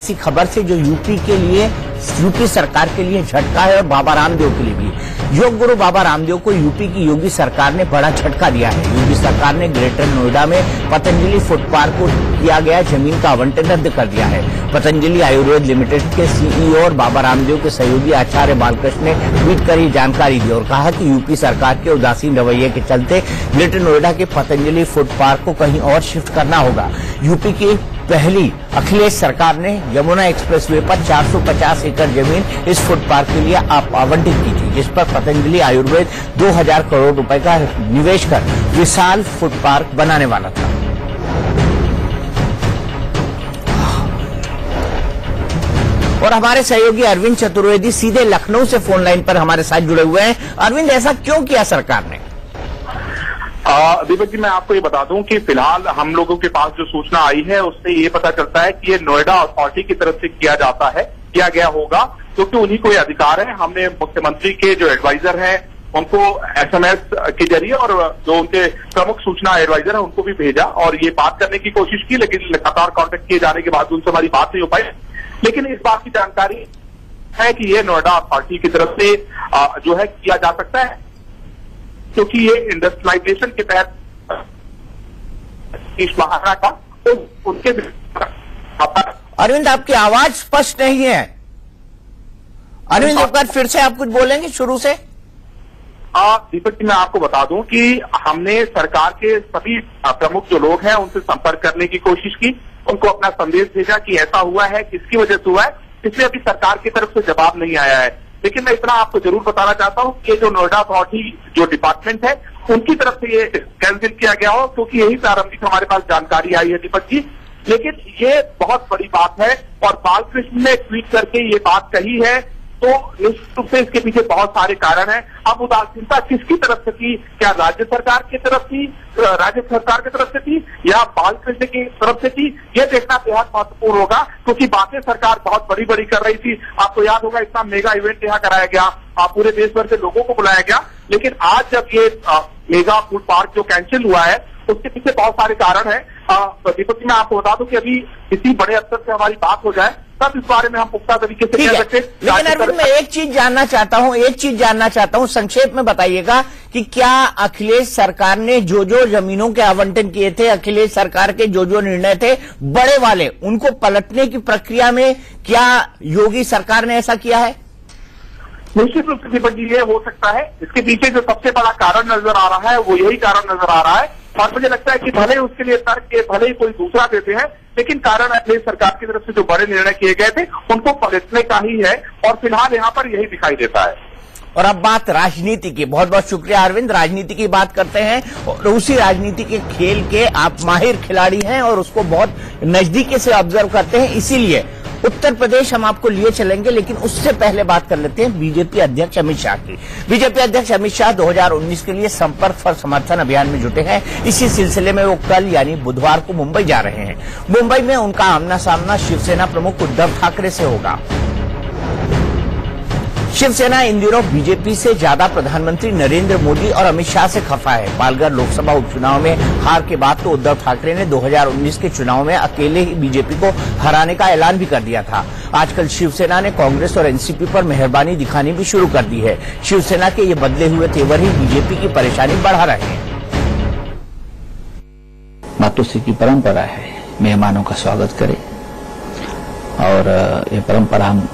इसी खबर से जो यूपी सरकार के लिए झटका है और बाबा रामदेव के लिए भी। योग गुरु बाबा रामदेव को यूपी की योगी सरकार ने बड़ा झटका दिया है। योगी सरकार ने ग्रेटर नोएडा में पतंजलि फूड पार्क को किया गया जमीन का आवंटन रद्द कर दिया है। पतंजलि आयुर्वेद लिमिटेड के सीईओ और बाबा रामदेव के सहयोगी आचार्य बालकृष्ण ने ट्वीट कर ये जानकारी दी और कहा कि यूपी सरकार के उदासीन रवैये के चलते ग्रेटर नोएडा के पतंजलि फूड पार्क को कहीं और शिफ्ट करना होगा। यूपी की पहली अखिलेश सरकार ने यमुना एक्सप्रेसवे पर 450 एकड़ जमीन इस फूड पार्क के लिए आवंटित की थी, जिस पर पतंजलि आयुर्वेद 2000 करोड़ रुपए का निवेश कर विशाल फूड पार्क बनाने वाला था। और हमारे सहयोगी अरविंद चतुर्वेदी सीधे लखनऊ से फोन लाइन पर हमारे साथ जुड़े हुए हैं। अरविंद, ऐसा क्यों किया सरकार ने? दीपक जी, मैं आपको ये बता दूं कि फिलहाल हम लोगों के पास जो सूचना आई है उससे ये पता चलता है कि ये नोएडा अथॉरिटी की तरफ से किया गया होगा, क्योंकि उन्हीं को ये अधिकार है। हमने मुख्यमंत्री के जो एडवाइजर हैं उनको एसएमएस के जरिए और जो उनके प्रमुख सूचना एडवाइजर है उनको भी भेजा और ये बात करने की कोशिश की, लेकिन लगातार कांटेक्ट किए जाने के बाद उनसे हमारी बात नहीं हो पाई। लेकिन इस बात की जानकारी है कि ये नोएडा अथॉरिटी की तरफ से जो है किया जा सकता है, क्योंकि ये इंडस्ट्रियलाइजेशन के तहत महाराणा का तो उनके। अरविंद, आपकी आवाज स्पष्ट नहीं है। अरविंद, एक बार फिर से आप कुछ बोलेंगे शुरू से? दीपक जी, मैं आपको बता दूं कि हमने सरकार के सभी प्रमुख जो लोग हैं उनसे संपर्क करने की कोशिश की, उनको अपना संदेश भेजा कि ऐसा हुआ है, किसकी वजह से हुआ है, इसलिए अभी सरकार की तरफ से जवाब नहीं आया है। लेकिन मैं इतना आपको जरूर बताना चाहता हूं कि ये जो नोएडा अथॉरिटी जो डिपार्टमेंट है उनकी तरफ से ये कैंसिल किया गया हो, क्योंकि यही प्रारंभिक हमारे पास जानकारी आई है दीपक जी। लेकिन ये बहुत बड़ी बात है और बालकृष्ण ने ट्वीट करके ये बात कही है, तो निश्चित रूप से इसके पीछे बहुत सारे कारण हैं। अब उदासीनता किसकी तरफ से थी? क्या राज्य सरकार की तरफ से थी या बालकृष्ण की तरफ से थी? ये देखना बेहद महत्वपूर्ण होगा, क्योंकि बातें सरकार बहुत बड़ी बड़ी कर रही थी। आपको याद होगा इतना मेगा इवेंट यहाँ कराया गया, पूरे देश भर से लोगों को बुलाया गया, लेकिन आज जब ये मेगा फूड पार्क जो कैंसिल हुआ है उसके पीछे बहुत सारे कारण है। दीपक जी, मैं आपको बता दूं कि अभी किसी बड़े स्तर से हमारी बात हो जाए तब इस बारे में हम पुख्ता तरीके से कह सकते हैं। लेकिन अरविंद, मैं एक चीज जानना चाहता हूं, संक्षेप में बताइएगा कि क्या अखिलेश सरकार ने जो जमीनों के आवंटन किए थे, अखिलेश सरकार के जो निर्णय थे बड़े वाले, उनको पलटने की प्रक्रिया में क्या योगी सरकार ने ऐसा किया है? निश्चित रूप से दीपक जी, ये हो सकता है। इसके पीछे जो सबसे बड़ा कारण नजर आ रहा है वो यही कारण नजर आ रहा है और मुझे लगता है कि भले उसके लिए तर्क के भले ही कोई दूसरा देते हैं, लेकिन कारण अखिलेश सरकार की तरफ से जो बड़े निर्णय किए गए थे उनको पलटने का ही है और फिलहाल यहाँ पर यही दिखाई देता है। और अब बात राजनीति की। बहुत बहुत शुक्रिया अरविंद। राजनीति की बात करते हैं और उसी राजनीति के खेल के आप माहिर खिलाड़ी हैं और उसको बहुत नजदीकी से ऑब्जर्व करते हैं, इसीलिए उत्तर प्रदेश हम आपको लिए चलेंगे। लेकिन उससे पहले बात कर लेते हैं बीजेपी अध्यक्ष अमित शाह की। बीजेपी अध्यक्ष अमित शाह 2019 के लिए संपर्क फॉर समर्थन अभियान में जुटे हैं। इसी सिलसिले में वो कल यानी बुधवार को मुंबई जा रहे हैं। मुंबई में उनका आमना सामना शिवसेना प्रमुख उद्धव ठाकरे से होगा। शिवसेना इन दिनों बीजेपी से ज्यादा प्रधानमंत्री नरेंद्र मोदी और अमित शाह से खफा है। पालघर लोकसभा उपचुनाव में हार के बाद तो उद्धव ठाकरे ने 2019 के चुनाव में अकेले ही बीजेपी को हराने का ऐलान भी कर दिया था। आजकल शिवसेना ने कांग्रेस और एनसीपी पर मेहरबानी दिखानी भी शुरू कर दी है। शिवसेना के ये बदले हुए तेवर ही बीजेपी की परेशानी बढ़ा रहे हैं। मातोश्री की परंपरा है मेहमानों का स्वागत करें और ये परंपरा हम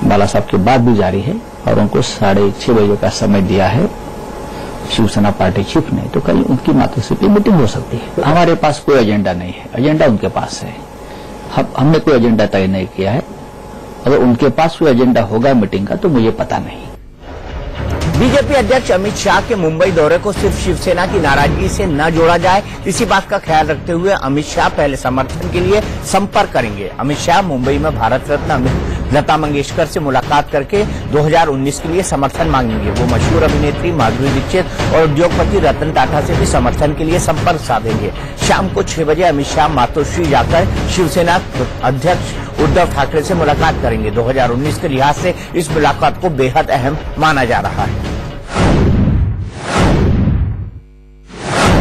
बाला साहब के बाद भी जारी है और उनको 6:30 बजे का समय दिया है शिवसेना पार्टी चीफ ने, तो कल उनकी मातोश्री की मीटिंग हो सकती है। हमारे पास कोई एजेंडा नहीं है, एजेंडा उनके पास है। हमने कोई एजेंडा तय नहीं किया है। अगर उनके पास कोई एजेंडा होगा मीटिंग का तो मुझे पता नहीं। बीजेपी अध्यक्ष अमित शाह के मुंबई दौरे को सिर्फ शिवसेना की नाराजगी से न जोड़ा जाए, इसी बात का ख्याल रखते हुए अमित शाह पहले समर्थन के लिए संपर्क करेंगे। अमित शाह मुंबई में भारत रत्न लता मंगेशकर से मुलाकात करके 2019 के लिए समर्थन मांगेंगे। वो मशहूर अभिनेत्री माधुरी दीक्षित और उद्योगपति रतन टाटा से भी समर्थन के लिए संपर्क साधेंगे। शाम को 6 बजे अमित शाह मातोश्री जाकर शिवसेना अध्यक्ष उद्धव ठाकरे से मुलाकात करेंगे। 2019 के लिहाज से इस मुलाकात को बेहद अहम माना जा रहा है।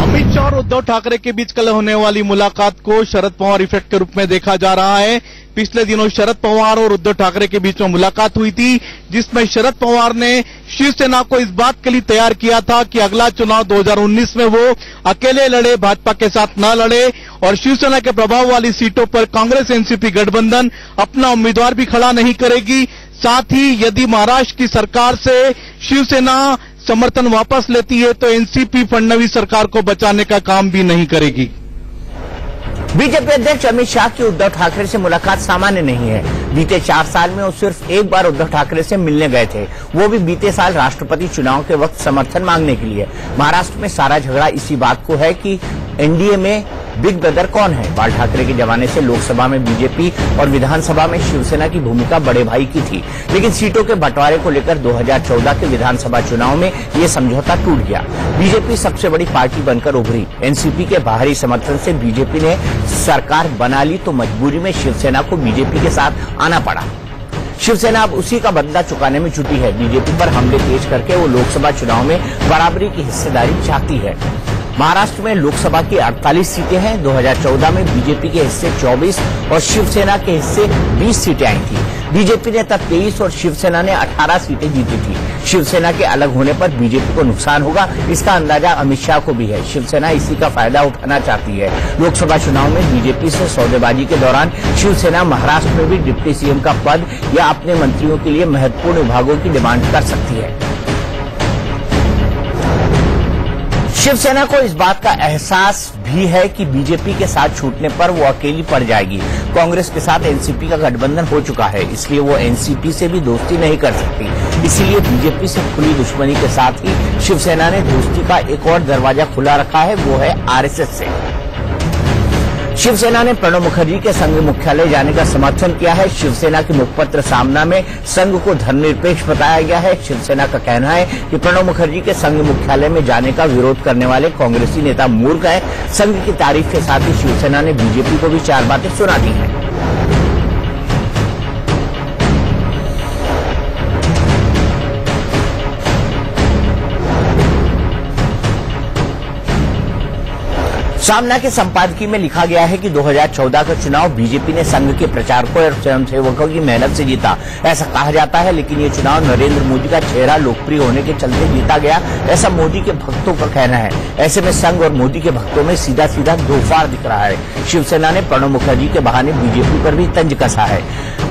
अमित शाह उद्धव ठाकरे के बीच कल होने वाली मुलाकात को शरद पवार इफेक्ट के रूप में देखा जा रहा है। पिछले दिनों शरद पवार और उद्धव ठाकरे के बीच में मुलाकात हुई थी, जिसमें शरद पवार ने शिवसेना को इस बात के लिए तैयार किया था कि अगला चुनाव 2019 में वो अकेले लड़े, भाजपा के साथ न लड़े और शिवसेना के प्रभाव वाली सीटों पर कांग्रेस एनसीपी गठबंधन अपना उम्मीदवार भी खड़ा नहीं करेगी। साथ ही यदि महाराष्ट्र की सरकार से शिवसेना समर्थन वापस लेती है तो एनसीपी फडणवीस सरकार को बचाने का काम भी नहीं करेगी। बीजेपी अध्यक्ष अमित शाह की उद्धव ठाकरे से मुलाकात सामान्य नहीं है। बीते 4 साल में वो सिर्फ एक बार उद्धव ठाकरे से मिलने गए थे, वो भी बीते साल राष्ट्रपति चुनाव के वक्त समर्थन मांगने के लिए। महाराष्ट्र में सारा झगड़ा इसी बात को है कि एनडीए में बिग ब्रदर कौन है। बाल ठाकरे के जमाने से लोकसभा में बीजेपी और विधानसभा में शिवसेना की भूमिका बड़े भाई की थी, लेकिन सीटों के बंटवारे को लेकर 2014 के विधानसभा चुनाव में ये समझौता टूट गया। बीजेपी सबसे बड़ी पार्टी बनकर उभरी। एनसीपी के बाहरी समर्थन से बीजेपी ने सरकार बना ली तो मजबूरी में शिवसेना को बीजेपी के साथ आना पड़ा। शिवसेना अब उसी का बदला चुकाने में जुटी है। बीजेपी पर हमले तेज करके वो लोकसभा चुनाव में बराबरी की हिस्सेदारी चाहती है। महाराष्ट्र में लोकसभा की 48 सीटें हैं। 2014 में बीजेपी के हिस्से 24 और शिवसेना के हिस्से 20 सीटें आई थी। बीजेपी ने तब 23 और शिवसेना ने 18 सीटें जीती थी। शिवसेना के अलग होने पर बीजेपी को नुकसान होगा, इसका अंदाजा अमित शाह को भी है। शिवसेना इसी का फायदा उठाना चाहती है। लोकसभा चुनाव में बीजेपी से सौदेबाजी के दौरान शिवसेना महाराष्ट्र में भी डिप्टी सीएम का पद या अपने मंत्रियों के लिए महत्वपूर्ण विभागों की डिमांड कर सकती है। शिवसेना को इस बात का एहसास भी है कि बीजेपी के साथ छूटने पर वो अकेली पड़ जाएगी। कांग्रेस के साथ एनसीपी का गठबंधन हो चुका है, इसलिए वो एनसीपी से भी दोस्ती नहीं कर सकती। इसीलिए बीजेपी से खुली दुश्मनी के साथ ही शिवसेना ने दोस्ती का एक और दरवाजा खुला रखा है, वो है आरएसएस से। शिवसेना ने प्रणब मुखर्जी के संघ मुख्यालय जाने का समर्थन किया है। शिवसेना के मुखपत्र सामना में संघ को धर्मनिरपेक्ष बताया गया है। शिवसेना का कहना है कि प्रणब मुखर्जी के संघ मुख्यालय में जाने का विरोध करने वाले कांग्रेसी नेता मूर्ख हैं। संघ की तारीफ के साथ ही शिवसेना ने बीजेपी को भी 4 बातें सुना दी हैं। सामना के संपादकीय में लिखा गया है कि 2014 का चुनाव बीजेपी ने संघ के प्रचारकों और स्वयंसेवकों की मेहनत से जीता, ऐसा कहा जाता है। लेकिन ये चुनाव नरेंद्र मोदी का चेहरा लोकप्रिय होने के चलते जीता गया, ऐसा मोदी के भक्तों का कहना है। ऐसे में संघ और मोदी के भक्तों में सीधा सीधा दोफाड़ दिख रहा है। शिवसेना ने प्रणब मुखर्जी के बहाने बीजेपी पर भी तंज कसा है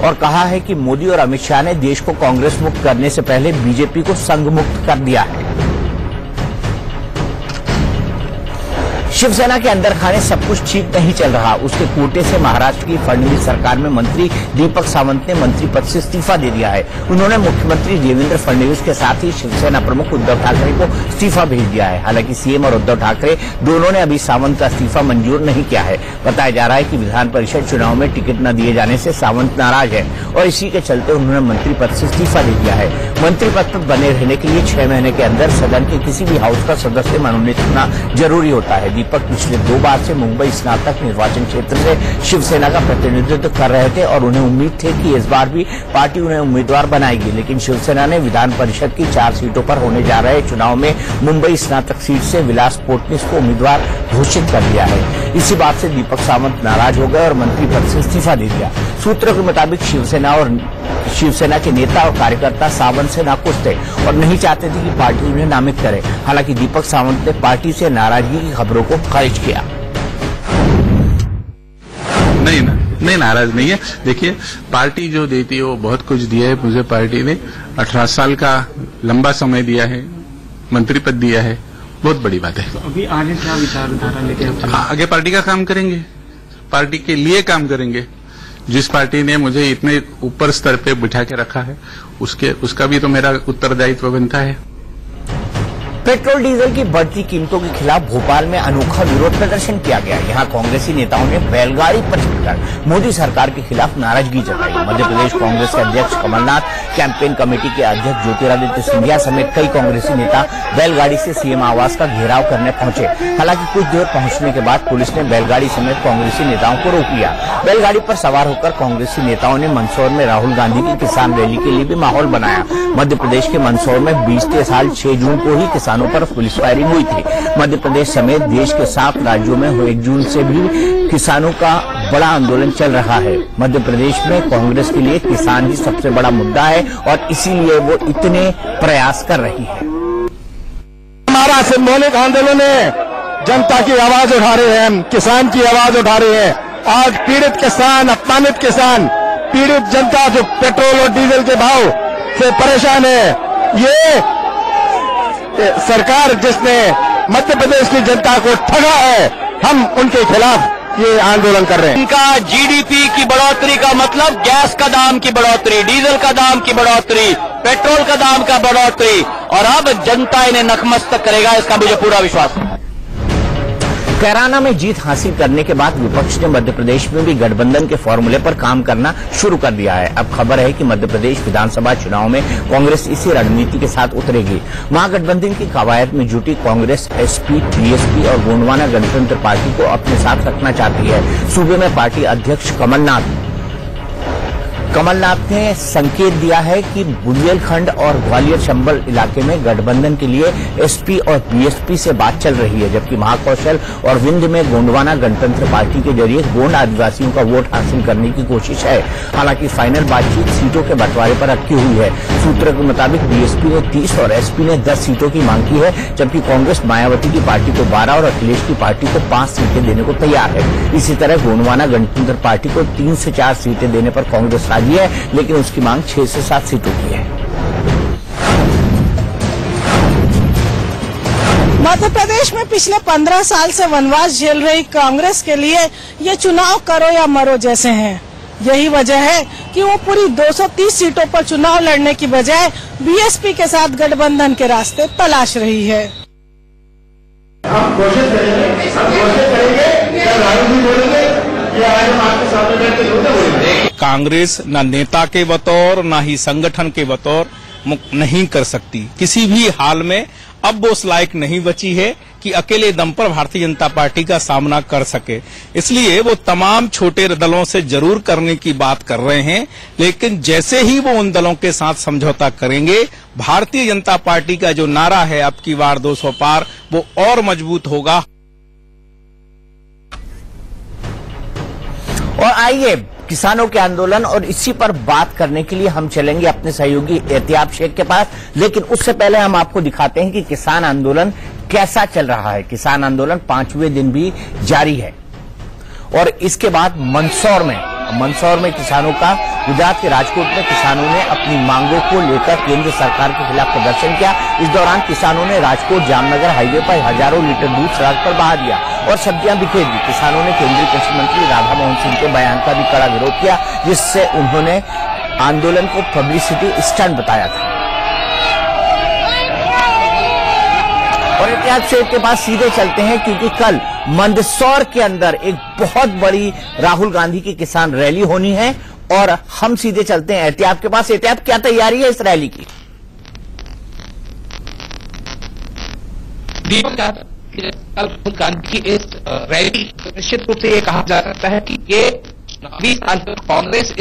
और कहा है कि मोदी और अमित शाह ने देश को कांग्रेस मुक्त करने से पहले बीजेपी को संघ मुक्त कर दिया है। शिवसेना के अंदर खाने सब कुछ ठीक नहीं चल रहा। उसके कोटे से महाराष्ट्र की फडणवीस सरकार में मंत्री दीपक सावंत ने मंत्री पद से इस्तीफा दे दिया है। उन्होंने मुख्यमंत्री देवेंद्र फडणवीस के साथ ही शिवसेना प्रमुख उद्धव ठाकरे को इस्तीफा भेज दिया है। हालांकि सीएम और उद्धव ठाकरे दोनों ने अभी सावंत का इस्तीफा मंजूर नहीं किया है। बताया जा रहा है कि विधान परिषद चुनाव में टिकट न दिए जाने से सावंत नाराज है और इसी के चलते उन्होंने मंत्री पद से इस्तीफा दे दिया है। मंत्री पद पर बने रहने के लिए 6 महीने के अंदर सदन के किसी भी हाउस का सदस्य मनोनीत होना जरूरी होता है। दीपक पिछले 2 बार से मुंबई स्नातक निर्वाचन क्षेत्र से शिवसेना का प्रतिनिधित्व कर रहे थे और उन्हें उम्मीद थी कि इस बार भी पार्टी उन्हें उम्मीदवार बनाएगी। लेकिन शिवसेना ने विधान परिषद की 4 सीटों पर होने जा रहे चुनाव में मुंबई स्नातक सीट से विलास पोटनीस को उम्मीदवार घोषित कर दिया है। इसी बात से दीपक सावंत नाराज हो गए और मंत्री पद से इस्तीफा दे दिया। सूत्रों के मुताबिक शिवसेना के नेता और कार्यकर्ता सावंत से नाखुश थे और नहीं चाहते थे कि पार्टी उन्हें नामित करे। हालांकि दीपक सावंत ने पार्टी से नाराजगी की खबरों को खारिज किया। नहीं नाराज नहीं है। देखिए, पार्टी जो देती है वो बहुत कुछ दिया है मुझे। पार्टी ने 18 साल का लंबा समय दिया है, मंत्री पद दिया है, बहुत बड़ी बात है। अभी आगे क्या विचारधारा लेके आगे पार्टी का काम करेंगे, पार्टी के लिए काम करेंगे। जिस पार्टी ने मुझे इतने ऊपर स्तर पे बिठा के रखा है उसका भी तो मेरा उत्तरदायित्व बनता है। पेट्रोल डीजल की बढ़ती कीमतों के खिलाफ भोपाल में अनोखा विरोध प्रदर्शन किया गया। यहां कांग्रेसी नेताओं ने बैलगाड़ी पर चढ़कर मोदी सरकार के खिलाफ नाराजगी जताई। मध्य प्रदेश कांग्रेस के अध्यक्ष कमलनाथ, कैंपेन कमेटी के अध्यक्ष ज्योतिरादित्य सिंधिया समेत कई कांग्रेसी नेता बैलगाड़ी से सीएम आवास का घेराव करने पहुंचे। हालांकि कुछ देर पहुंचने के बाद पुलिस ने बैलगाड़ी समेत कांग्रेसी नेताओं को रोक लिया। बैलगाड़ी पर सवार होकर कांग्रेसी नेताओं ने मंदसौर में राहुल गांधी की किसान रैली के लिए भी माहौल बनाया। मध्य प्रदेश के मंदसौर में बीते साल 6 जून को ही किसान किसानों पर पुलिस फायरिंग हुई थी। मध्य प्रदेश समेत देश के 7 राज्यों में 1 जून से भी किसानों का बड़ा आंदोलन चल रहा है। मध्य प्रदेश में कांग्रेस के लिए किसान ही सबसे बड़ा मुद्दा है और इसीलिए वो इतने प्रयास कर रही है। हमारा सिंबॉलिक आंदोलन है, जनता की आवाज उठा रहे हैं, किसान की आवाज उठा रहे हैं। आज पीड़ित किसान, अपमानित किसान, पीड़ित जनता जो पेट्रोल और डीजल के भाव से परेशान है, ये सरकार जिसने मध्य प्रदेश की जनता को ठगा है, हम उनके खिलाफ ये आंदोलन कर रहे हैं। इनका जीडीपी की बढ़ोतरी का मतलब गैस का दाम की बढ़ोतरी, डीजल का दाम की बढ़ोतरी, पेट्रोल का दाम का बढ़ोतरी, और अब जनता इन्हें नतमस्तक करेगा, इसका मुझे पूरा विश्वास है। कैराना में जीत हासिल करने के बाद विपक्ष ने मध्य प्रदेश में भी गठबंधन के फॉर्मूले पर काम करना शुरू कर दिया है। अब खबर है कि मध्य प्रदेश विधानसभा चुनाव में कांग्रेस इसी रणनीति के साथ उतरेगी। महागठबंधन की कवायद में जुटी कांग्रेस एसपी, बीएसपी और गोंडवाना गणतंत्र पार्टी को अपने साथ रखना चाहती है। सूबे में पार्टी अध्यक्ष कमलनाथ ने संकेत दिया है कि बुंदेलखंड और ग्वालियर चंबल इलाके में गठबंधन के लिए एसपी और बीएसपी से बात चल रही है, जबकि महाकौशल और विंध में गोंडवाना गणतंत्र पार्टी के जरिए गोंड आदिवासियों का वोट हासिल करने की कोशिश है। हालांकि फाइनल बातचीत सीटों के बंटवारे पर अटकी हुई है। सूत्रों के मुताबिक बीएसपी ने 30 और एसपी ने 10 सीटों की मांग की है, जबकि कांग्रेस मायावती की पार्टी को 12 और अखिलेश की पार्टी को 5 सीटें देने को तैयार है। इसी तरह गोंडवाना गणतंत्र पार्टी को 3 से 4 सीटें देने पर कांग्रेस राजी है, लेकिन उसकी मांग 6 से 7 सीटों की है। मध्य प्रदेश में पिछले 15 साल से वनवास झेल रही कांग्रेस के लिए ये चुनाव करो या मरो जैसे हैं। यही वजह है कि वो पूरी 230 सीटों पर चुनाव लड़ने की बजाय बीएसपी के साथ गठबंधन के रास्ते तलाश रही है। हम कोशिश करेंगे, राहुल जी बोलेंगे, ये आज हम आपके सामने बैठ के बोलेंगे। कांग्रेस न नेता के बतौर न ही संगठन के बतौर नहीं कर सकती। किसी भी हाल में अब वो उस लायक नहीं बची है कि अकेले दम पर भारतीय जनता पार्टी का सामना कर सके। इसलिए वो तमाम छोटे दलों से जरूर करने की बात कर रहे हैं, लेकिन जैसे ही वो उन दलों के साथ समझौता करेंगे, भारतीय जनता पार्टी का जो नारा है अब की बार 200 पार, वो और मजबूत होगा। और आइए किसानों के आंदोलन और इसी पर बात करने के लिए हम चलेंगे अपने सहयोगी एहतियाब शेख के पास, लेकिन उससे पहले हम आपको दिखाते हैं कि किसान आंदोलन कैसा चल रहा है। किसान आंदोलन 5वें दिन भी जारी है और इसके बाद मंदसौर में किसानों का, गुजरात के राजकोट में किसानों ने अपनी मांगों को लेकर केंद्र सरकार के खिलाफ प्रदर्शन किया। इस दौरान किसानों ने राजकोट जामनगर हाईवे पर हजारों लीटर दूध सड़क पर बहा दिया और सब्जियां बिखेर दी। किसानों ने केंद्रीय कृषि मंत्री राधा मोहन सिंह के बयान का भी कड़ा विरोध किया, जिससे उन्होंने आंदोलन को पब्लिसिटी स्टंट बताया था। और एहतियाब शेख के पास सीधे चलते हैं, क्योंकि कल मंदसौर के अंदर एक बहुत बड़ी राहुल गांधी की किसान रैली होनी है और हम सीधे चलते हैं एहतियाब के पास। एहतियाब, क्या तैयारी है इस रैली की? राहुल गांधी की इस रैली निश्चित रूप से ये कहा जा सकता है कि ये चुनावी कांग्रेस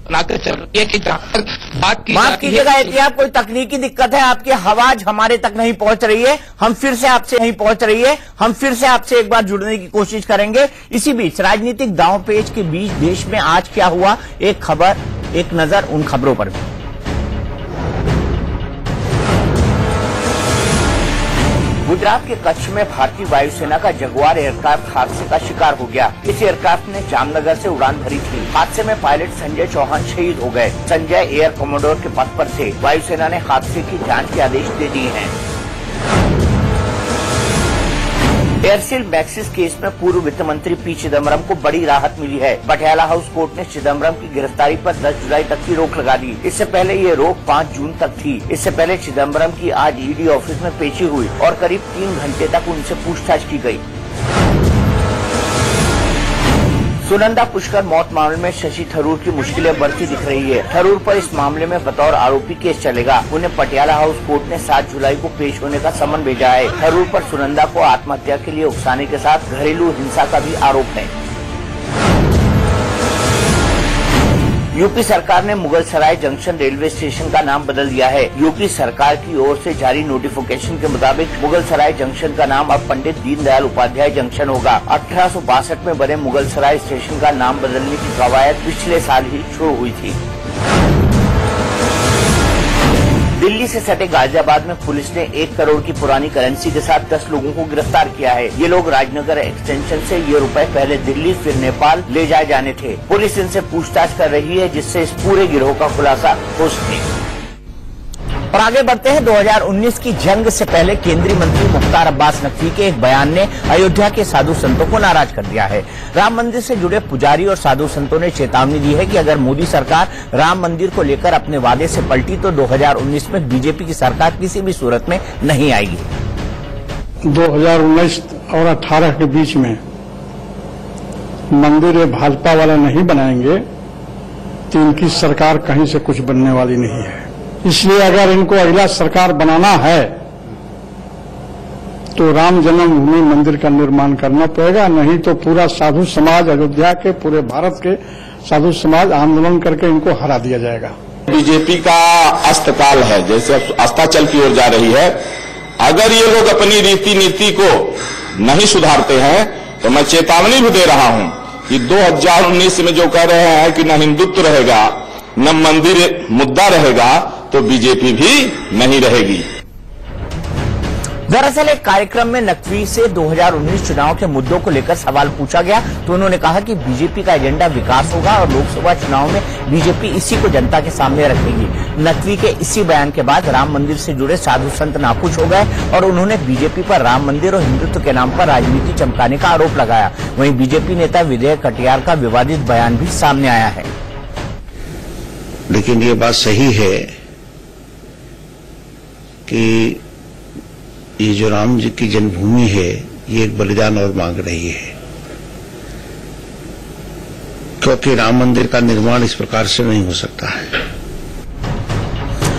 बनाकर चल रही है कि जहां बात कीजिएगा एहतियाब, कोई तकनीकी दिक्कत है, आपकी आवाज हमारे तक नहीं पहुंच रही है, हम फिर से आपसे एक बार जुड़ने की कोशिश करेंगे। इसी बीच राजनीतिक दांवपेच के बीच देश में आज क्या हुआ, एक नजर उन खबरों पर भी। गुजरात के कच्छ में भारतीय वायुसेना का जगुआर एयरक्राफ्ट हादसे का शिकार हो गया। इस एयरक्राफ्ट ने जामनगर से उड़ान भरी थी। हादसे में पायलट संजय चौहान शहीद हो गए। संजय एयर कमांडर के पद पर थे। वायुसेना ने हादसे की जांच के आदेश दे दिए हैं। एयरसेल मैक्सिस केस में पूर्व वित्त मंत्री पी चिदम्बरम को बड़ी राहत मिली है। पटियाला हाउस कोर्ट ने चिदम्बरम की गिरफ्तारी पर 10 जुलाई तक की रोक लगा दी। इससे पहले ये रोक 5 जून तक थी। इससे पहले चिदम्बरम की आज ईडी ऑफिस में पेशी हुई और करीब 3 घंटे तक उनसे पूछताछ की गई। सुनंदा पुष्कर मौत मामले में शशि थरूर की मुश्किलें बढ़ती दिख रही है। थरूर पर इस मामले में बतौर आरोपी केस चलेगा। उन्हें पटियाला हाउस कोर्ट ने 7 जुलाई को पेश होने का समन भेजा है। थरूर पर सुनंदा को आत्महत्या के लिए उकसाने के साथ घरेलू हिंसा का भी आरोप है। यूपी सरकार ने मुगलसराय जंक्शन रेलवे स्टेशन का नाम बदल दिया है। यूपी सरकार की ओर से जारी नोटिफिकेशन के मुताबिक मुगलसराय जंक्शन का नाम अब पंडित दीनदयाल उपाध्याय जंक्शन होगा। 1862 में बने मुगलसराय स्टेशन का नाम बदलने की कवायद पिछले साल ही शुरू हुई थी। दिल्ली से सटे गाजियाबाद में पुलिस ने 1 करोड़ की पुरानी करेंसी के साथ 10 लोगों को गिरफ्तार किया है। ये लोग राजनगर एक्सटेंशन से ये रुपए पहले दिल्ली फिर नेपाल ले जाए जाने थे। पुलिस इनसे पूछताछ कर रही है, जिससे इस पूरे गिरोह का खुलासा हो सके। और आगे बढ़ते हैं। 2019 की जंग से पहले केंद्रीय मंत्री मुख्तार अब्बास नकवी के एक बयान ने अयोध्या के साधु संतों को नाराज कर दिया है। राम मंदिर से जुड़े पुजारी और साधु संतों ने चेतावनी दी है कि अगर मोदी सरकार राम मंदिर को लेकर अपने वादे से पलटी तो 2019 में बीजेपी की सरकार किसी भी सूरत में नहीं आएगी। 2019 और 18 के बीच में मंदिर भाजपा वाले नहीं बनाएंगे तो इनकी सरकार कहीं से कुछ बनने वाली नहीं है। इसलिए अगर इनको अगला सरकार बनाना है तो राम जन्मभूमि मंदिर का निर्माण करना पड़ेगा, नहीं तो पूरा साधु समाज, अयोध्या के पूरे भारत के साधु समाज आंदोलन करके इनको हरा दिया जाएगा। बीजेपी का अस्तकाल है, जैसे अस्ताचल की ओर जा रही है। अगर ये लोग अपनी रीति नीति को नहीं सुधारते हैं तो मैं चेतावनी भी दे रहा हूं कि 2019 में जो कह रहे हैं कि न हिंदुत्व रहेगा न मंदिर मुद्दा रहेगा तो बीजेपी भी नहीं रहेगी। दरअसल एक कार्यक्रम में नकवी से 2019 चुनाव के मुद्दों को लेकर सवाल पूछा गया तो उन्होंने कहा कि बीजेपी का एजेंडा विकास होगा और लोकसभा चुनाव में बीजेपी इसी को जनता के सामने रखेगी। नकवी के इसी बयान के बाद राम मंदिर से जुड़े साधु संत नाखुश हो गए और उन्होंने बीजेपी पर राम मंदिर और हिंदुत्व के नाम पर राजनीति चमकाने का आरोप लगाया। वहीं बीजेपी नेता विजय कटियार का विवादित बयान भी सामने आया है। लेकिन ये बात सही है कि ये जो राम जी की जन्मभूमि है ये एक बलिदान और मांग रही है, क्योंकि राम मंदिर का निर्माण इस प्रकार से नहीं हो सकता है।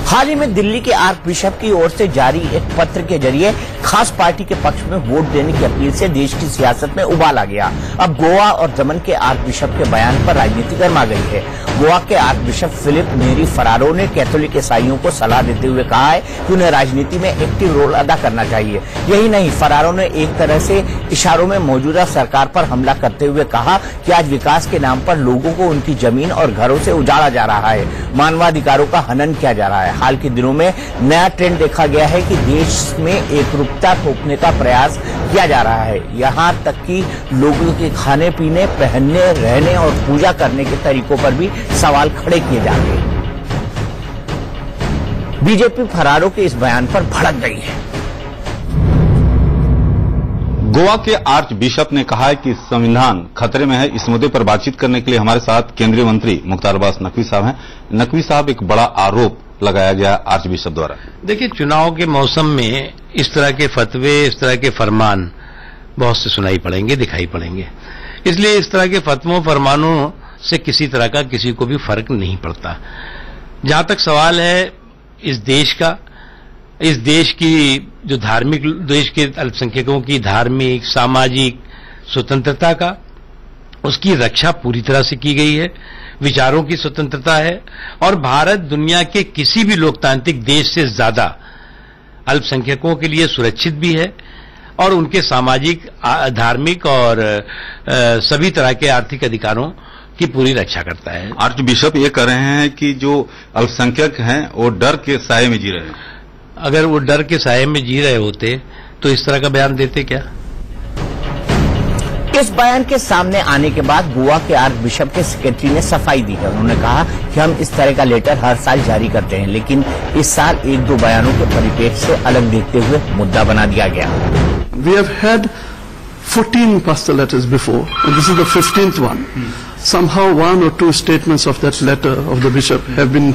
हाल ही में दिल्ली के आर्क बिशप की ओर से जारी एक पत्र के जरिए खास पार्टी के पक्ष में वोट देने की अपील से देश की सियासत में उबाल आ गया। अब गोवा और दमन के आर्क बिशप के बयान पर राजनीति गर्मा गई है। गोवा के आर्क बिशप फिलिप नेरी फरारो ने कैथोलिक ईसाइयों को सलाह देते हुए कहा है कि उन्हें राजनीति में एक्टिव रोल अदा करना चाहिए। यही नहीं, फरारो ने एक तरह से इशारों में मौजूदा सरकार पर हमला करते हुए कहा कि आज विकास के नाम पर लोगों को उनकी जमीन और घरों से उजाड़ा जा रहा है, मानवाधिकारों का हनन किया जा रहा है। हाल के दिनों में नया ट्रेंड देखा गया है कि देश में एकरूपता थोपने का प्रयास किया जा रहा है। यहाँ तक कि लोगों के खाने पीने, पहनने, रहने और पूजा करने के तरीकों पर भी सवाल खड़े किए जा रहे हैं। बीजेपी फरारो के इस बयान पर भड़क गई है। गोवा के आर्च बिशप ने कहा है कि संविधान खतरे में है। इस मुद्दे पर बातचीत करने के लिए हमारे साथ केंद्रीय मंत्री मुख्तार अब्बास नकवी साहब हैं। नकवी साहब, एक बड़ा आरोप लगाया गया आर्च बिशप द्वारा। देखिए, चुनाव के मौसम में इस तरह के फतवे, इस तरह के फरमान बहुत से सुनाई पड़ेंगे, दिखाई पड़ेंगे। इसलिए इस तरह के फतवों फरमानों से किसी तरह का किसी को भी फर्क नहीं पड़ता। जहां तक सवाल है इस देश का, इस देश की जो धार्मिक, देश के अल्पसंख्यकों की धार्मिक सामाजिक स्वतंत्रता का, उसकी रक्षा पूरी तरह से की गई है। विचारों की स्वतंत्रता है और भारत दुनिया के किसी भी लोकतांत्रिक देश से ज्यादा अल्पसंख्यकों के लिए सुरक्षित भी है और उनके सामाजिक, धार्मिक और सभी तरह के आर्थिक अधिकारों की पूरी रक्षा करता है। आर्च बिशप ये कह रहे हैं कि जो अल्पसंख्यक हैं वो डर के साये में जी रहे हैं। अगर वो डर के साये में जी रहे होते तो इस तरह का बयान देते क्या? इस बयान के सामने आने के बाद गोवा के आर्क बिशप के सेक्रेटरी ने सफाई दी है। उन्होंने कहा कि हम इस तरह का लेटर हर साल जारी करते हैं, लेकिन इस साल 1-2 बयानों के परिप्रेक्ष्य से अलग देखते हुए मुद्दा बना दिया गया। We have had 14 pastor letters before, and this is the 15th one. Somehow 1 or 2 statements of that letter of the bishop have been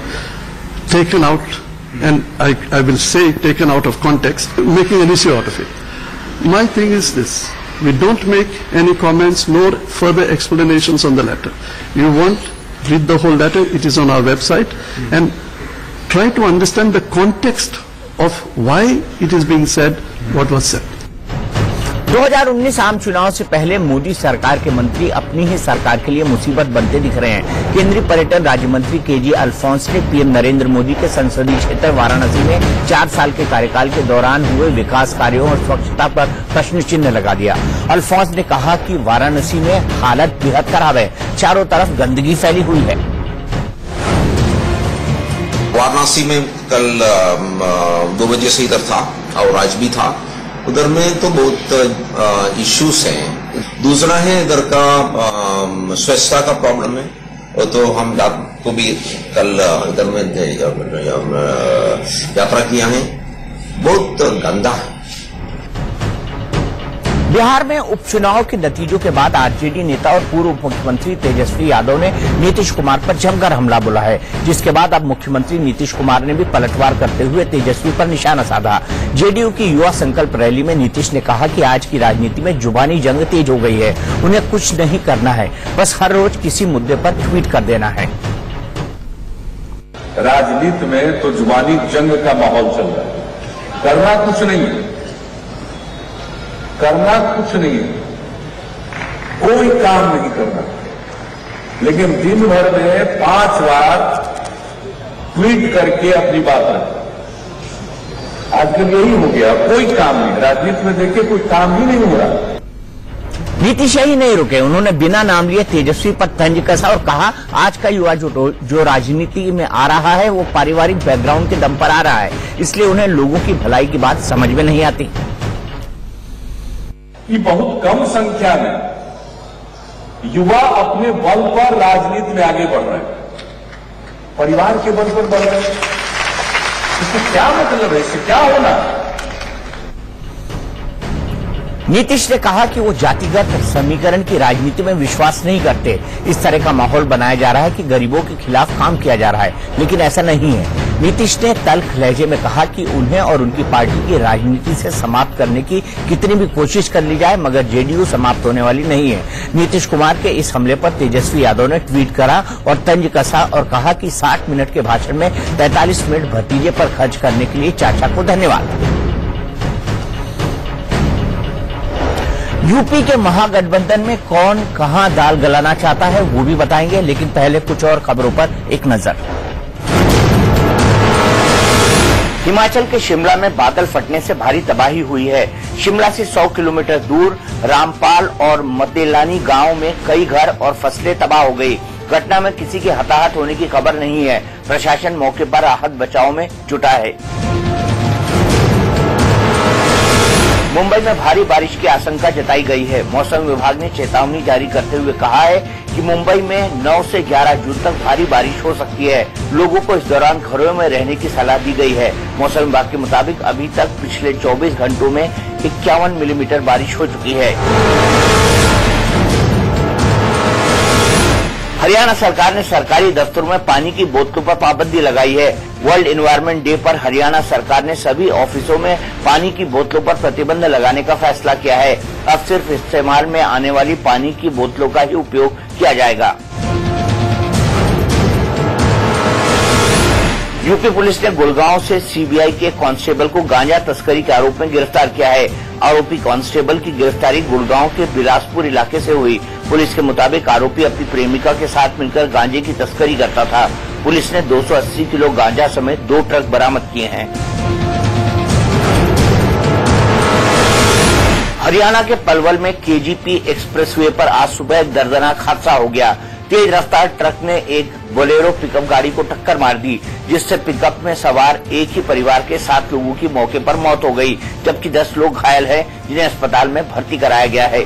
taken out, and I will say taken out of context, making an issue out of it. My thing is this. We don't make any comments nor further explanations on the letter. You want, read the whole letter, it is on our website, and try to understand the context of why it is being said what was said. 2019 आम चुनाव से पहले मोदी सरकार के मंत्री अपनी ही सरकार के लिए मुसीबत बनते दिख रहे हैं। केंद्रीय पर्यटन राज्य मंत्री केजे अल्फोंस ने पीएम नरेंद्र मोदी के संसदीय क्षेत्र वाराणसी में 4 साल के कार्यकाल के दौरान हुए विकास कार्यों और स्वच्छता पर प्रश्न चिन्ह लगा दिया। अल्फोंस ने कहा कि वाराणसी में हालत बेहद खराब है, चारों तरफ गंदगी फैली हुई है। वाराणसी में कल 2 बजे से इधर था और आज भी था। उधर में तो बहुत इश्यूज हैं। दूसरा है इधर का स्वच्छता का प्रॉब्लम है, वो तो हम रात को भी कल इधर में यात्रा किया है, बहुत गंदा है। बिहार में उपचुनाव के नतीजों के बाद आरजेडी नेता और पूर्व मुख्यमंत्री तेजस्वी यादव ने नीतीश कुमार पर जमकर हमला बोला है, जिसके बाद अब मुख्यमंत्री नीतीश कुमार ने भी पलटवार करते हुए तेजस्वी पर निशाना साधा। जेडीयू की युवा संकल्प रैली में नीतीश ने कहा कि आज की राजनीति में जुबानी जंग तेज हो गई है, उन्हें कुछ नहीं करना है, बस हर रोज किसी मुद्दे पर ट्वीट कर देना है। राजनीति में तो जुबानी जंग का माहौल चल रहा है, करना कुछ नहीं है, करना कुछ नहीं है, कोई काम नहीं करना, लेकिन दिन भर में 5 बार ट्वीट करके अपनी बात रखना। आजकल यही हो गया, कोई काम नहीं, राजनीति में देखिए कोई काम ही नहीं हो रहा। नीतीश ही नहीं रुके, उन्होंने बिना नाम लिए तेजस्वी पर तंज कसा और कहा आज का युवा जो राजनीति में आ रहा है वो पारिवारिक बैकग्राउंड के दम पर आ रहा है, इसलिए उन्हें लोगों की भलाई की बात समझ में नहीं आती। कि बहुत कम संख्या में युवा अपने बल पर राजनीति में आगे बढ़ रहे हैं, परिवार के बल पर बढ़ रहे हैं। इससे क्या मतलब है, इससे क्या होना? नीतीश ने कहा कि वो जातिगत समीकरण की राजनीति में विश्वास नहीं करते। इस तरह का माहौल बनाया जा रहा है कि गरीबों के खिलाफ काम किया जा रहा है, लेकिन ऐसा नहीं है। नीतीश ने तल्ख लहजे में कहा कि उन्हें और उनकी पार्टी की राजनीति से समाप्त करने की कितनी भी कोशिश कर ली जाए, मगर जेडीयू समाप्त होने वाली नहीं है। नीतीश कुमार के इस हमले पर तेजस्वी यादव ने ट्वीट करा और तंज कसा और कहा कि 60 मिनट के भाषण में 43 मिनट भतीजे पर खर्च करने के लिए चाचा को धन्यवाद। यूपी के महागठबंधन में कौन कहां दाल गलाना चाहता है वो भी बताएंगे, लेकिन पहले कुछ और खबरों पर एक नजर। हिमाचल के शिमला में बादल फटने से भारी तबाही हुई है। शिमला से 100 किलोमीटर दूर रामपाल और मतेलानी गांव में कई घर और फसलें तबाह हो गई। घटना में किसी के हताहत होने की खबर नहीं है। प्रशासन मौके पर राहत बचाव में जुटा है। मुंबई में भारी बारिश की आशंका जताई गई है। मौसम विभाग ने चेतावनी जारी करते हुए कहा है कि मुंबई में 9 से 11 जून तक भारी बारिश हो सकती है। लोगों को इस दौरान घरों में रहने की सलाह दी गई है। मौसम विभाग के मुताबिक अभी तक पिछले 24 घंटों में 51 मिलीमीटर बारिश हो चुकी है। हरियाणा सरकार ने सरकारी दफ्तरों में पानी की बोतलों पर पाबंदी लगाई है। वर्ल्ड एनवायरनमेंट डे पर हरियाणा सरकार ने सभी ऑफिसों में पानी की बोतलों पर प्रतिबंध लगाने का फैसला किया है। अब सिर्फ इस्तेमाल में आने वाली पानी की बोतलों का ही उपयोग किया जाएगा। यूपी पुलिस ने गुड़गांव से सीबीआई के कांस्टेबल को गांजा तस्करी के आरोप में गिरफ्तार किया है। आरोपी कांस्टेबल की गिरफ्तारी गुड़गांव के बिलासपुर इलाके से हुई। पुलिस के मुताबिक आरोपी अपनी प्रेमिका के साथ मिलकर गांजे की तस्करी करता था। पुलिस ने 280 किलो गांजा समेत 2 ट्रक बरामद किए हैं। हरियाणा के पलवल में केजीपी एक्सप्रेसवे पर आज सुबह एक दर्दनाक हादसा हो गया। तेज रफ्तार ट्रक ने एक बोलेरो पिकअप गाड़ी को टक्कर मार दी, जिससे पिकअप में सवार एक ही परिवार के 7 लोगों की मौके पर मौत हो गई, जबकि 10 लोग घायल हैं, जिन्हें अस्पताल में भर्ती कराया गया है।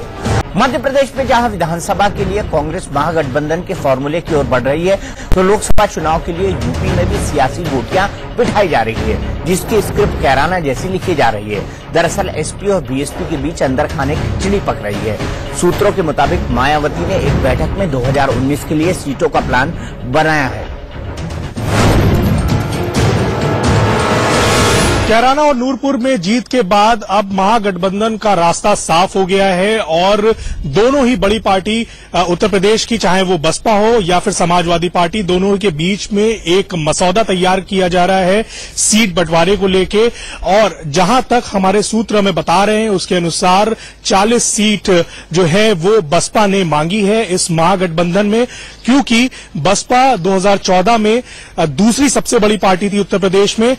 मध्य प्रदेश में जहां विधानसभा के लिए कांग्रेस महागठबंधन के फॉर्मूले की ओर बढ़ रही है, तो लोकसभा चुनाव के लिए यूपी में भी सियासी गोटियां बिठाई जा रही है, जिसकी स्क्रिप्ट कैराना जैसी लिखी जा रही है। दरअसल एसपी और बीएसपी के बीच अंदर खाने खिचड़ी पक रही है। सूत्रों के मुताबिक मायावती ने एक बैठक में 2019 के लिए सीटों का प्लान बनाया है। कैराना और नूरपुर में जीत के बाद अब महागठबंधन का रास्ता साफ हो गया है और दोनों ही बड़ी पार्टी उत्तर प्रदेश की, चाहे वो बसपा हो या फिर समाजवादी पार्टी, दोनों के बीच में एक मसौदा तैयार किया जा रहा है सीट बंटवारे को लेके। और जहां तक हमारे सूत्र हमें बता रहे हैं उसके अनुसार 40 सीट जो है वो बसपा ने मांगी है इस महागठबंधन में, क्योंकि बसपा 2014 में दूसरी सबसे बड़ी पार्टी थी उत्तर प्रदेश में।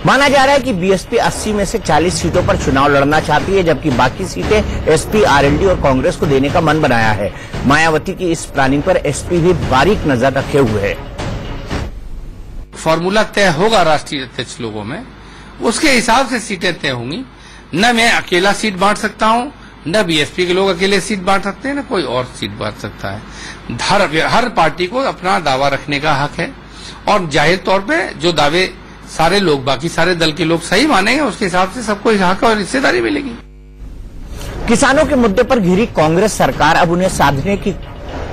माना जा रहा है कि बीएसपी 80 में से 40 सीटों पर चुनाव लड़ना चाहती है, जबकि बाकी सीटें एसपी, आरएलडी और कांग्रेस को देने का मन बनाया है। मायावती की इस प्लानिंग पर एसपी भी बारीक नजर रखे हुए है। फॉर्मूला तय होगा राष्ट्रीय अध्यक्ष लोगों में, उसके हिसाब से सीटें तय होंगी। न मैं अकेला सीट बांट सकता हूं, न बीएसपी के लोग अकेले सीट बांट सकते हैं, न कोई और सीट बांट सकता है। हर पार्टी को अपना दावा रखने का हक है और जाहिर तौर पे जो दावे सारे लोग, बाकी सारे दल के लोग सही मानेंगे, उसके हिसाब से सबको हक और हिस्सेदारी मिलेगी। किसानों के मुद्दे पर घिरी कांग्रेस सरकार अब उन्हें साधने की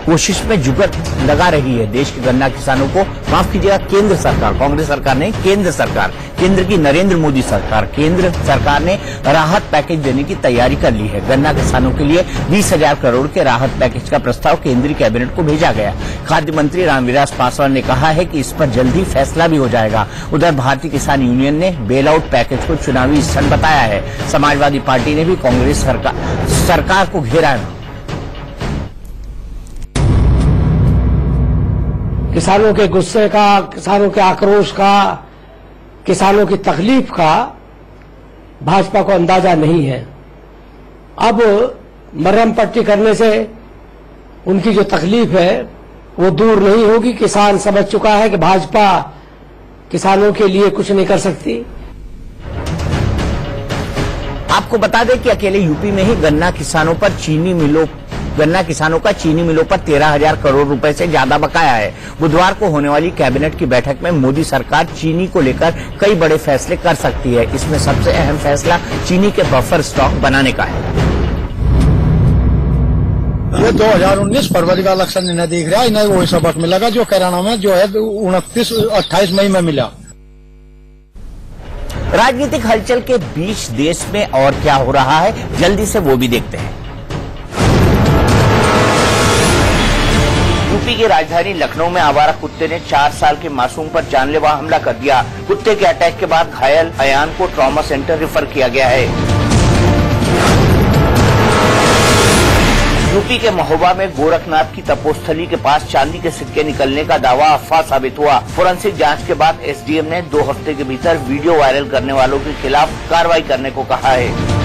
कोशिश में जुगत लगा रही है। देश के गन्ना किसानों को, माफ कीजिएगा, केंद्र सरकार, कांग्रेस सरकार नहीं, केंद्र सरकार, केंद्र की नरेंद्र मोदी सरकार, केंद्र सरकार ने राहत पैकेज देने की तैयारी कर ली है। गन्ना किसानों के लिए 20,000 करोड़ के राहत पैकेज का प्रस्ताव केंद्रीय कैबिनेट को भेजा गया। खाद्य मंत्री रामविलास पासवान ने कहा है कि इस पर जल्दी फैसला भी हो जाएगा। उधर भारतीय किसान यूनियन ने बेल आउट पैकेज को चुनावी स्टंट बताया है। समाजवादी पार्टी ने भी कांग्रेस सरकार को घेरा है। किसानों के गुस्से का, किसानों के आक्रोश का, किसानों की तकलीफ का भाजपा को अंदाजा नहीं है। अब मरहम पट्टी करने से उनकी जो तकलीफ है वो दूर नहीं होगी। किसान समझ चुका है कि भाजपा किसानों के लिए कुछ नहीं कर सकती। आपको बता दें कि अकेले यूपी में ही गन्ना किसानों का चीनी मिलों पर 13,000 करोड़ रुपए से ज्यादा बकाया है। बुधवार को होने वाली कैबिनेट की बैठक में मोदी सरकार चीनी को लेकर कई बड़े फैसले कर सकती है। इसमें सबसे अहम फैसला चीनी के बफर स्टॉक बनाने का है। ये 2019 फरवरी का इलेक्शन इन्हें दिख रहा है, इन्हें वही सबक मिलेगा जो कैराना में जो है 28 मई में मिला। राजनीतिक हलचल के बीच देश में और क्या हो रहा है, जल्दी से वो भी देखते हैं। यूपी की राजधानी लखनऊ में आवारा कुत्ते ने 4 साल के मासूम पर जानलेवा हमला कर दिया। कुत्ते के अटैक के बाद घायल अयान को ट्रॉमा सेंटर रेफर किया गया है। यूपी के महोबा में गोरखनाथ की तपोस्थली के पास चांदी के सिक्के निकलने का दावा अफवाह साबित हुआ। फोरेंसिक जांच के बाद एसडीएम ने 2 हफ्ते के भीतर वीडियो वायरल करने वालों के खिलाफ कार्रवाई करने को कहा है।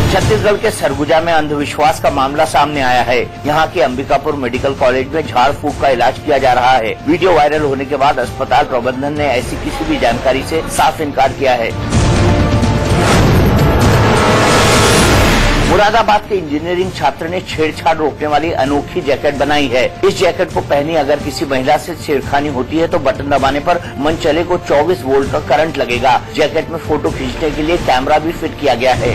छत्तीसगढ़ के सरगुजा में अंधविश्वास का मामला सामने आया है। यहाँ के अंबिकापुर मेडिकल कॉलेज में झाड़ फूक का इलाज किया जा रहा है। वीडियो वायरल होने के बाद अस्पताल प्रबंधन ने ऐसी किसी भी जानकारी से साफ इनकार किया है। मुरादाबाद के इंजीनियरिंग छात्र ने छेड़छाड़ रोकने वाली अनोखी जैकेट बनाई है। इस जैकेट को पहनी अगर किसी महिला से छेड़खानी होती है तो बटन दबाने पर मनचले को 24 वोल्ट का करंट लगेगा। जैकेट में फोटो खींचने के लिए कैमरा भी फिट किया गया है।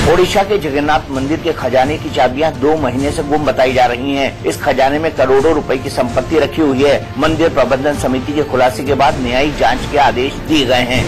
ओडिशा के जगन्नाथ मंदिर के खजाने की चाबियां 2 महीने से गुम बताई जा रही हैं। इस खजाने में करोड़ों रुपए की संपत्ति रखी हुई है। मंदिर प्रबंधन समिति के खुलासे के बाद न्यायिक जांच के आदेश दिए गए हैं।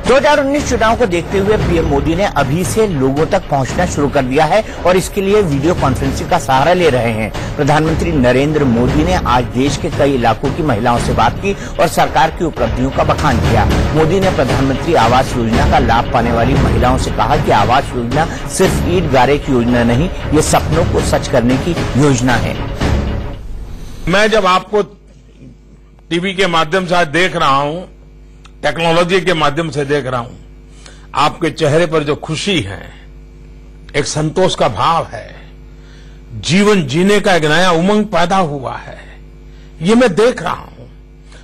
2019 चुनाव को देखते हुए पीएम मोदी ने अभी से लोगों तक पहुंचना शुरू कर दिया है और इसके लिए वीडियो कॉन्फ्रेंसिंग का सहारा ले रहे हैं। प्रधानमंत्री नरेंद्र मोदी ने आज देश के कई इलाकों की महिलाओं से बात की और सरकार की उपलब्धियों का बखान किया। मोदी ने प्रधानमंत्री आवास योजना का लाभ पाने वाली महिलाओं से कहा कि आवास योजना सिर्फ ईंट गारे की योजना नहीं, ये सपनों को सच करने की योजना है। मैं जब आपको टीवी के माध्यम से आज देख रहा हूं, टेक्नोलॉजी के माध्यम से देख रहा हूं, आपके चेहरे पर जो खुशी है, एक संतोष का भाव है, जीवन जीने का एक नया उमंग पैदा हुआ है, ये मैं देख रहा हूं।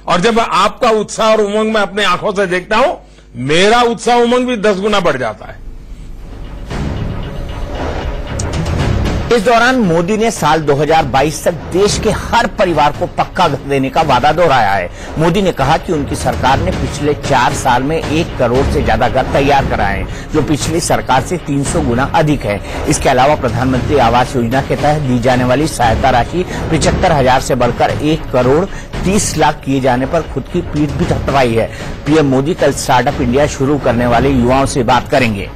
और जब आपका उत्साह और उमंग मैं अपनी आंखों से देखता हूं, मेरा उत्साह उमंग भी 10 गुना बढ़ जाता है। इस दौरान मोदी ने साल 2022 तक देश के हर परिवार को पक्का घर देने का वादा दोहराया है। मोदी ने कहा कि उनकी सरकार ने पिछले 4 साल में 1 करोड़ से ज्यादा घर तैयार कराए हैं, जो पिछली सरकार से 300 गुना अधिक है। इसके अलावा प्रधानमंत्री आवास योजना के तहत दी जाने वाली सहायता राशि 75,000 से बढ़कर 1 करोड़ 30 लाख किए जाने पर खुद की पीठ भी थपथपाई है। पीएम मोदी कल स्टार्टअप इंडिया शुरू करने वाले युवाओं से बात करेंगे।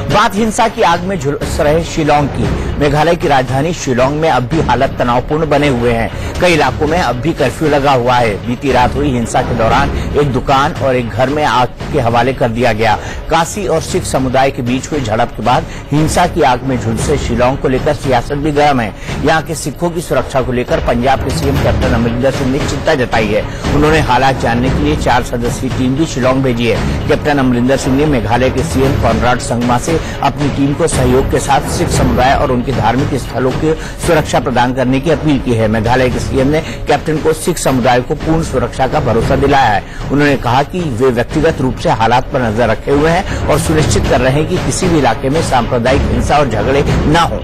बात हिंसा की आग में झुलस रहे शिलांग की। मेघालय की राजधानी शिलांग में अब भी हालात तनावपूर्ण बने हुए हैं। कई इलाकों में अब भी कर्फ्यू लगा हुआ है। बीती रात हुई हिंसा के दौरान एक दुकान और एक घर में आग के हवाले कर दिया गया। कासी और सिख समुदाय के बीच हुई झड़प के बाद हिंसा की आग में झुलसे शिलांग को लेकर सियासत भी गर्म है। यहाँ के सिखों की सुरक्षा को लेकर पंजाब के सीएम कैप्टन अमरिंदर सिंह ने चिंता जताई है। उन्होंने हालात जानने के लिए 4 सदस्यीय टीम भी शिलांग भेजी है। कैप्टन अमरिंदर सिंह ने मेघालय के सीएम कॉनराड संगमा से अपनी टीम को सहयोग के साथ सिख समुदाय और उनके धार्मिक स्थलों की सुरक्षा प्रदान करने की अपील की है। मेघालय के सीएम ने कैप्टन को सिख समुदाय को पूर्ण सुरक्षा का भरोसा दिलाया है। उन्होंने कहा कि वे व्यक्तिगत रूप से हालात पर नजर रखे हुए हैं और सुनिश्चित कर रहे हैं कि किसी भी इलाके में सांप्रदायिक हिंसा और झगड़े न हों।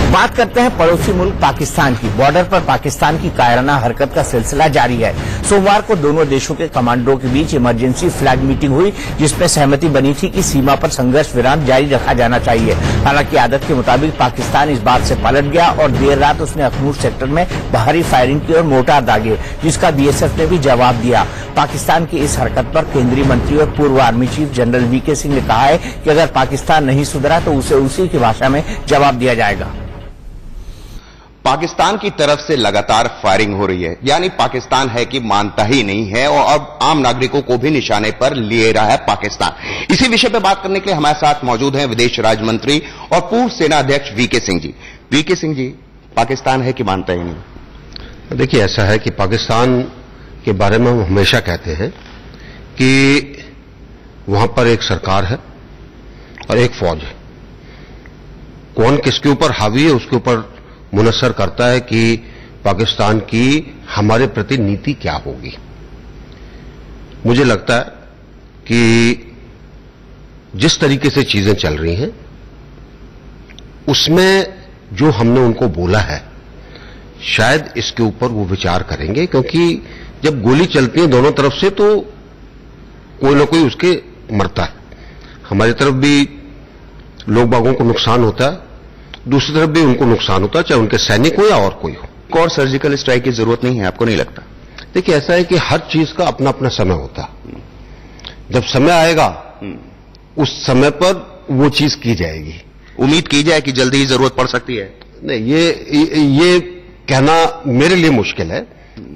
बात करते हैं पड़ोसी मुल्क पाकिस्तान की। बॉर्डर पर पाकिस्तान की कायराना हरकत का सिलसिला जारी है। सोमवार को दोनों देशों के कमांडरों के बीच इमरजेंसी फ्लैग मीटिंग हुई, जिसमें सहमति बनी थी कि सीमा पर संघर्ष विराम जारी रखा जाना चाहिए। हालांकि आदत के मुताबिक पाकिस्तान इस बात से पलट गया और देर रात उसने अखनूर सेक्टर में भारी फायरिंग की और मोर्टार दागे, जिसका बीएसएफ ने भी जवाब दिया। पाकिस्तान की इस हरकत पर केंद्रीय मंत्री और पूर्व army chief general VK Singh ने कहा है कि अगर पाकिस्तान नहीं सुधरा तो उसे उसी की भाषा में जवाब दिया जाएगा। पाकिस्तान की तरफ से लगातार फायरिंग हो रही है, यानी पाकिस्तान है कि मानता ही नहीं है और अब आम नागरिकों को भी निशाने पर ले रहा है पाकिस्तान। इसी विषय पर बात करने के लिए हमारे साथ मौजूद हैं विदेश राज्य मंत्री और पूर्व सेना अध्यक्ष वीके सिंह जी। वीके सिंह जी, पाकिस्तान है कि मानता ही नहीं? देखिए, ऐसा है कि पाकिस्तान के बारे में हम हमेशा कहते हैं कि वहां पर एक सरकार है और एक फौज है। कौन किसके ऊपर हावी है उसके ऊपर मुनस्सर करता है कि पाकिस्तान की हमारे प्रति नीति क्या होगी। मुझे लगता है कि जिस तरीके से चीजें चल रही हैं उसमें जो हमने उनको बोला है, शायद इसके ऊपर वो विचार करेंगे, क्योंकि जब गोली चलती है दोनों तरफ से तो कोई ना कोई उसके मरता है। हमारी तरफ भी लोग बागों को नुकसान होता है, दूसरी तरफ भी उनको नुकसान होता है, चाहे उनके सैनिक हो या और कोई हो। और सर्जिकल स्ट्राइक की जरूरत नहीं है, आपको नहीं लगता? देखिए, ऐसा है कि हर चीज का अपना अपना समय होता है। जब समय आएगा उस समय पर वो चीज की जाएगी। उम्मीद की जाए कि जल्दी ही जरूरत पड़ सकती है? नहीं, ये कहना मेरे लिए मुश्किल है।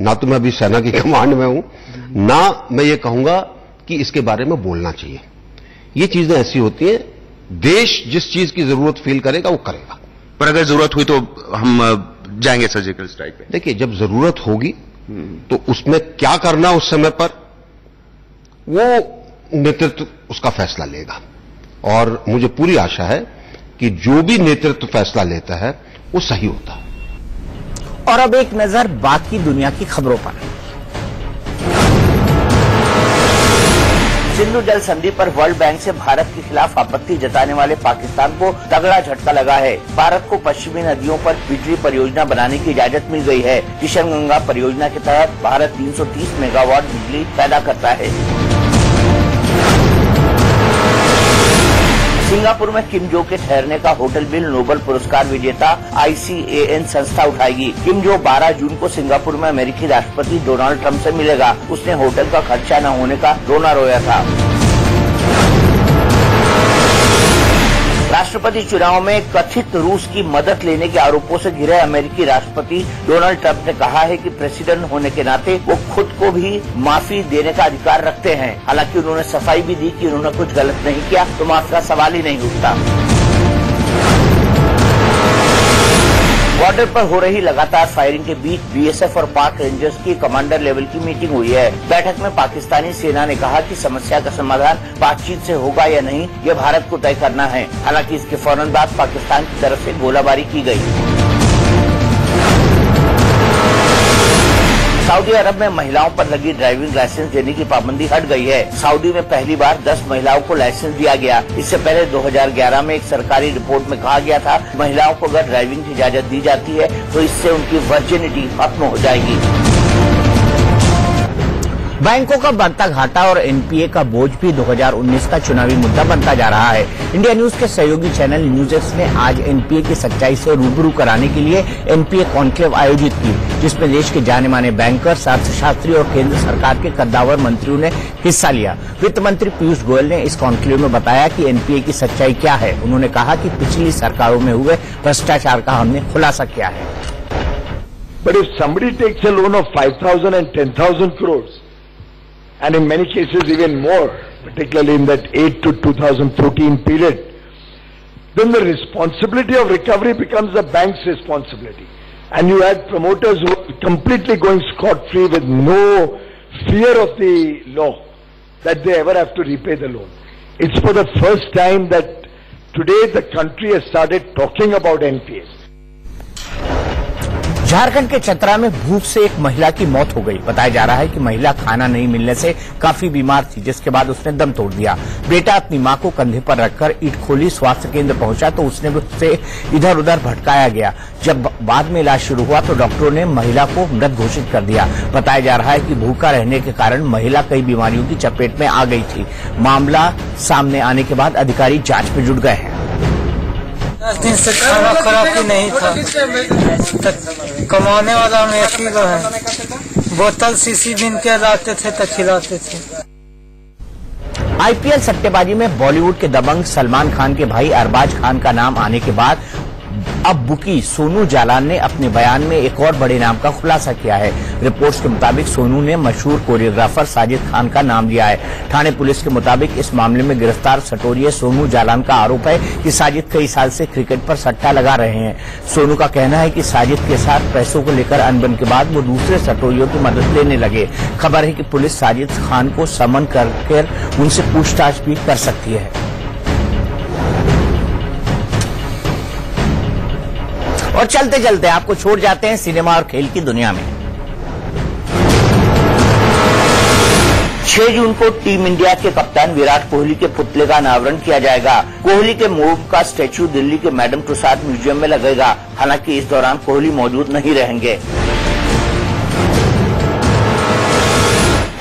ना तो मैं अभी सेना की कमांड में हूं, ना मैं ये कहूंगा कि इसके बारे में बोलना चाहिए। ये चीजें ऐसी होती हैं, देश जिस चीज की जरूरत फील करेगा वो करेगा। पर अगर जरूरत हुई तो हम जाएंगे सर्जिकल स्ट्राइक पे? देखिए, जब जरूरत होगी तो उसमें क्या करना उस समय पर वो नेतृत्व उसका फैसला लेगा। और मुझे पूरी आशा है कि जो भी नेतृत्व फैसला लेता है वो सही होता है। और अब एक नजर बाकी दुनिया की खबरों पर। सिंधु जल संधि पर वर्ल्ड बैंक से भारत के खिलाफ आपत्ति जताने वाले पाकिस्तान को तगड़ा झटका लगा है। भारत को पश्चिमी नदियों पर बिजली परियोजना बनाने की इजाजत मिल गई है। किशनगंगा परियोजना के तहत भारत 330 मेगावाट बिजली पैदा करता है। सिंगापुर में किम जो के ठहरने का होटल बिल नोबेल पुरस्कार विजेता ICAN संस्था उठाएगी। किम जो 12 जून को सिंगापुर में अमेरिकी राष्ट्रपति डोनाल्ड ट्रंप से मिलेगा। उसने होटल का खर्चा न होने का रोना रोया था। राष्ट्रपति चुनाव में कथित रूस की मदद लेने के आरोपों से घिरे अमेरिकी राष्ट्रपति डोनाल्ड ट्रंप ने कहा है कि प्रेसिडेंट होने के नाते वो खुद को भी माफी देने का अधिकार रखते हैं। हालांकि उन्होंने सफाई भी दी कि उन्होंने कुछ गलत नहीं किया तो माफी का सवाल ही नहीं उठता। बॉर्डर पर हो रही लगातार फायरिंग के बीच बीएसएफ और पाक रेंजर्स की कमांडर लेवल की मीटिंग हुई है। बैठक में पाकिस्तानी सेना ने कहा कि समस्या का समाधान बातचीत से होगा या नहीं, यह भारत को तय करना है। हालांकि इसके फौरन बाद पाकिस्तान की तरफ से गोलाबारी की गई। सऊदी अरब में महिलाओं पर लगी ड्राइविंग लाइसेंस देने की पाबंदी हट गई है। सऊदी में पहली बार 10 महिलाओं को लाइसेंस दिया गया। इससे पहले 2011 में एक सरकारी रिपोर्ट में कहा गया था, महिलाओं को अगर ड्राइविंग की इजाजत दी जाती है तो इससे उनकी वर्जिनिटी खत्म हो जाएगी। बैंकों का बढ़ता घाटा और एनपीए का बोझ भी 2019 का चुनावी मुद्दा बनता जा रहा है। इंडिया न्यूज के सहयोगी चैनल न्यूज़ ने आज एनपीए की सच्चाई से रूबरू कराने के लिए एनपीए कॉन्क्लेव आयोजित की, जिसमें देश के जाने माने बैंकर, अर्थशास्त्री और केंद्र सरकार के कद्दावर मंत्रियों ने हिस्सा लिया। वित्त मंत्री पीयूष गोयल ने इस कॉन्क्लेव में बताया कि एनपीए की सच्चाई क्या है। उन्होंने कहा कि पिछली सरकारों में हुए भ्रष्टाचार का हमने खुलासा किया है। But if somebody takes a loan of 5,000 and 10,000 crores, and in many cases even more, particularly in that 8 to 2014 period, then the responsibility of recovery becomes the bank's responsibility. And you had promoters who were completely going scot-free with no fear of the law that they ever have to repay the loan. It's for the first time that today the country has started talking about NPAs. Jharkhand के चतरा में भूख से एक महिला की मौत हो गई। बताया जा रहा है कि महिला खाना नहीं मिलने से काफी बीमार थी, जिसके बाद उसने दम तोड़ दिया। बेटा अपनी मां को कंधे पर रखकर इटखोली स्वास्थ्य केंद्र पहुंचा तो उसने उससे इधर उधर भटकाया गया। जब बाद में इलाज शुरू हुआ तो डॉक्टरों ने महिला को मृत घोषित कर दिया। बताया जा रहा है कि भूखा रहने के कारण महिला कई बीमारियों की चपेट में आ गई थी। मामला सामने आने के बाद अधिकारी जांच में जुट गए हैं। 10 दिन से खाना खराब ही नहीं था। कमाने वाला हम एक ही है, बोतल शीशी बीन के लाते थे तो खिलाते थे। आईपीएल सट्टेबाजी में बॉलीवुड के दबंग सलमान खान के भाई अरबाज खान का नाम आने के बाद अब बुकी सोनू जालान ने अपने बयान में एक और बड़े नाम का खुलासा किया है। रिपोर्ट्स के मुताबिक सोनू ने मशहूर कोरियोग्राफर साजिद खान का नाम लिया है। थाने पुलिस के मुताबिक इस मामले में गिरफ्तार सटोरिये सोनू जालान का आरोप है कि साजिद कई साल से क्रिकेट पर सट्टा लगा रहे हैं। सोनू का कहना है कि साजिद के साथ पैसों को लेकर अनबन के बाद वो दूसरे सटोरियों की मदद लेने लगे। खबर है कि पुलिस साजिद खान को समन कर उनसे पूछताछ भी कर सकती है। और चलते चलते आपको छोड़ जाते हैं सिनेमा और खेल की दुनिया में। 6 जून को टीम इंडिया के कप्तान विराट कोहली के पुतले का अनावरण किया जाएगा। कोहली के मोम का स्टैच्यू दिल्ली के मैडम तुसाद म्यूजियम में लगेगा। हालांकि इस दौरान कोहली मौजूद नहीं रहेंगे।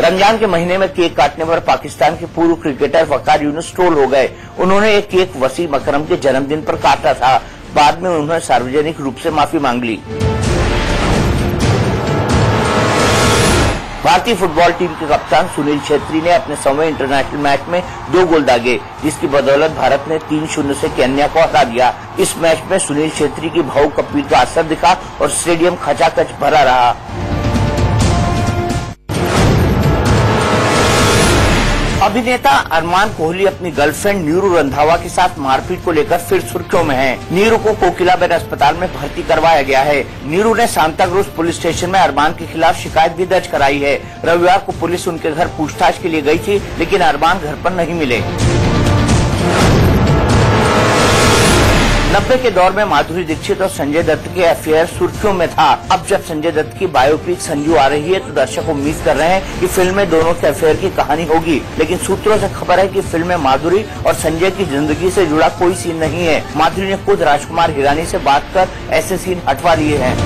रमजान के महीने में केक काटने पर पाकिस्तान के पूर्व क्रिकेटर वकार यूनुस ट्रोल हो गए। उन्होंने एक केक वसीम अकरम के जन्मदिन पर काटा था। बाद में उन्होंने सार्वजनिक रूप से माफी मांग ली। भारतीय फुटबॉल टीम के कप्तान सुनील छेत्री ने अपने 100वें इंटरनेशनल मैच में 2 गोल दागे, जिसकी बदौलत भारत ने 3-0 से केन्या को हरा दिया। इस मैच में सुनील छेत्री की भावुक अपील का असर दिखा और स्टेडियम खचाखच भरा रहा। अभिनेता अरमान कोहली अपनी गर्लफ्रेंड नीरू रंधावा के साथ मारपीट को लेकर फिर सुर्खियों में हैं। नीरू को कोकिलाबेन अस्पताल में भर्ती करवाया गया है। नीरू ने सांताक्रूज पुलिस स्टेशन में अरमान के खिलाफ शिकायत भी दर्ज कराई है। रविवार को पुलिस उनके घर पूछताछ के लिए गई थी, लेकिन अरमान घर पर नहीं मिले। 90 के दौर में माधुरी दीक्षित और संजय दत्त के अफेयर सुर्खियों में था। अब जब संजय दत्त की बायोपिक संजू आ रही है तो दर्शक उम्मीद कर रहे हैं कि फिल्म में दोनों के अफेयर की कहानी होगी, लेकिन सूत्रों से खबर है कि फिल्म में माधुरी और संजय की जिंदगी से जुड़ा कोई सीन नहीं है। माधुरी ने खुद राजकुमार हिरानी से बात कर ऐसे सीन हटवा दिए हैं।